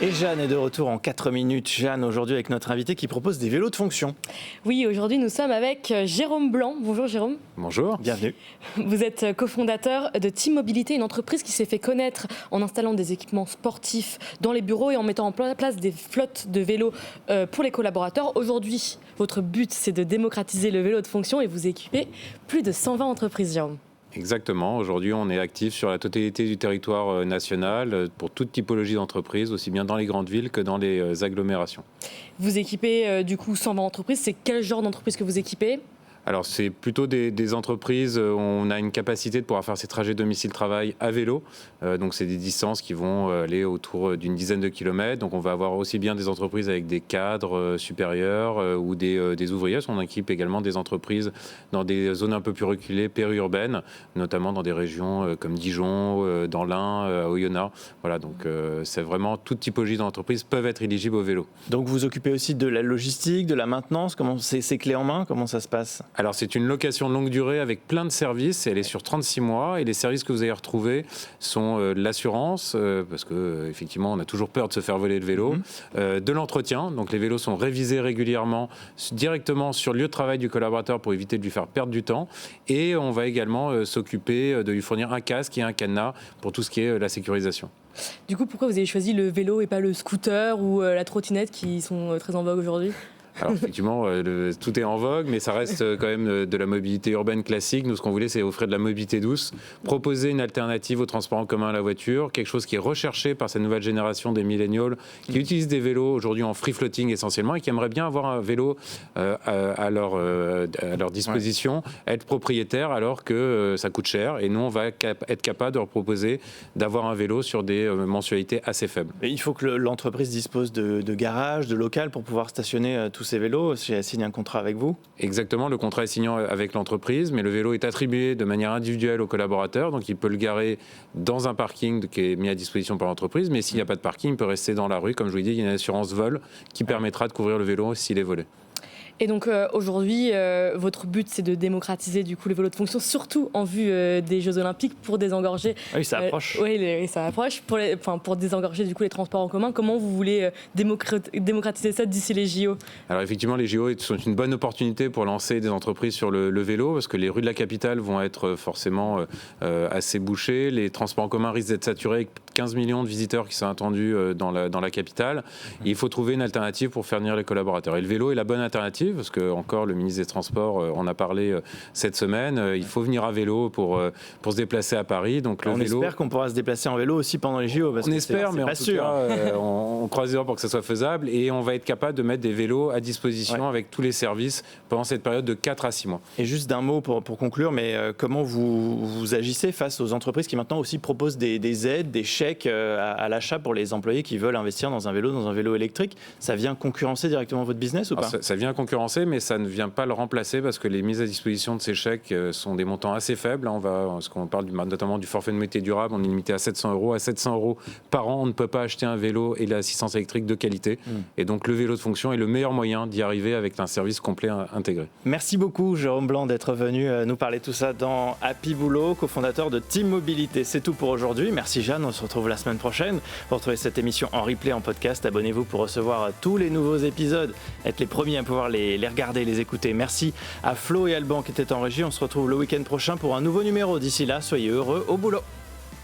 Et Jeanne est de retour en 4 minutes. Jeanne, aujourd'hui avec notre invité qui propose des vélos de fonction. Oui, aujourd'hui nous sommes avec Jérôme Blanc. Bonjour Jérôme. Bonjour. Bienvenue. Vous êtes cofondateur de Team Mobilité, une entreprise qui s'est fait connaître en installant des équipements sportifs dans les bureaux et en mettant en place des flottes de vélos pour les collaborateurs. Aujourd'hui, votre but c'est de démocratiser le vélo de fonction et vous équipez plus de 120 entreprises, Jérôme. Exactement. Aujourd'hui, on est actif sur la totalité du territoire national pour toute typologie d'entreprise, aussi bien dans les grandes villes que dans les agglomérations. Vous équipez du coup 120 entreprises. C'est quel genre d'entreprise que vous équipez ? Alors, c'est plutôt des entreprises où on a une capacité de pouvoir faire ces trajets domicile-travail à vélo. Donc, c'est des distances qui vont aller autour d'une dizaine de kilomètres. Donc, on va avoir aussi bien des entreprises avec des cadres supérieurs ou des ouvriers. On équipe également des entreprises dans des zones un peu plus reculées, périurbaines, notamment dans des régions comme Dijon, dans l'Ain, Oyonnax. Voilà, donc c'est vraiment toute typologie d'entreprises peuvent être éligibles au vélo. Donc, vous occupez aussi de la logistique, de la maintenance. Comment c'est clé en main? Comment ça se passe? Alors, c'est une location longue durée avec plein de services. Elle est sur 36 mois et les services que vous allez retrouver sont l'assurance, parce qu'effectivement, on a toujours peur de se faire voler le vélo, de l'entretien. Donc, les vélos sont révisés régulièrement directement sur le lieu de travail du collaborateur pour éviter de lui faire perdre du temps. Et on va également s'occuper de lui fournir un casque et un cadenas pour tout ce qui est la sécurisation. Du coup, pourquoi vous avez choisi le vélo et pas le scooter ou la trottinette qui sont très en vogue aujourd'hui ? Alors effectivement, tout est en vogue, mais ça reste quand même de la mobilité urbaine classique. Nous, ce qu'on voulait, c'est offrir de la mobilité douce, proposer une alternative au transport en commun à la voiture, quelque chose qui est recherché par cette nouvelle génération des millénials qui utilisent des vélos aujourd'hui en free floating essentiellement et qui aimeraient bien avoir un vélo à leur disposition, être propriétaire alors que ça coûte cher. Et nous, on va être capable de leur proposer d'avoir un vélo sur des mensualités assez faibles. Et il faut que l'entreprise dispose de garages, de local pour pouvoir stationner tous ces vélos. Si elle signe un contrat avec vous? Exactement, le contrat est signé avec l'entreprise, mais le vélo est attribué de manière individuelle au collaborateur, donc il peut le garer dans un parking qui est mis à disposition par l'entreprise, mais s'il n'y a pas de parking, il peut rester dans la rue. Comme je vous l'ai dit, il y a une assurance vol qui permettra de couvrir le vélo s'il est volé. Et donc aujourd'hui, votre but c'est de démocratiser du coup les vélos de fonction, surtout en vue des Jeux Olympiques pour désengorger. Oui, ça approche. Oui, ça approche pour désengorger du coup les transports en commun. Comment vous voulez démocratiser ça d'ici les JO? Alors effectivement, les JO sont une bonne opportunité pour lancer des entreprises sur le vélo, parce que les rues de la capitale vont être forcément assez bouchées. Les transports en commun risquent d'être saturés avec 15 millions de visiteurs qui sont attendus dans la capitale. Et il faut trouver une alternative pour faire venir les collaborateurs. Et le vélo est la bonne alternative, parce que encore le ministre des Transports en a parlé cette semaine. Il faut venir à vélo pour se déplacer à Paris. Donc on espère qu'on pourra se déplacer en vélo aussi pendant les JO. On espère, mais en tout cas, on croise les doigts pour que ça soit faisable. Et on va être capable de mettre des vélos à disposition avec tous les services pendant cette période de 4 à 6 mois. Et juste d'un mot pour conclure, mais comment vous agissez face aux entreprises qui maintenant aussi proposent des aides, des chèques à l'achat pour les employés qui veulent investir dans un vélo électrique? Ça vient concurrencer directement votre business ou pas? Ça vient concurrencer, mais ça ne vient pas le remplacer parce que les mises à disposition de ces chèques sont des montants assez faibles. Parce qu'on parle notamment du forfait de mobilité durable, on est limité à 700 €. À 700 € par an, on ne peut pas acheter un vélo et l'assistance électrique de qualité. Et donc le vélo de fonction est le meilleur moyen d'y arriver avec un service complet intégré. Merci beaucoup Jérôme Blanc d'être venu nous parler de tout ça dans Happy Boulot, cofondateur de Team Mobilité. C'est tout pour aujourd'hui. Merci Jeanne, on se retrouve la semaine prochaine. Pour retrouver cette émission en replay, en podcast, abonnez-vous pour recevoir tous les nouveaux épisodes, être les premiers à pouvoir les regarder, les écouter. Merci à Flo et Alban qui étaient en régie. On se retrouve le week-end prochain pour un nouveau numéro. D'ici là, soyez heureux au boulot.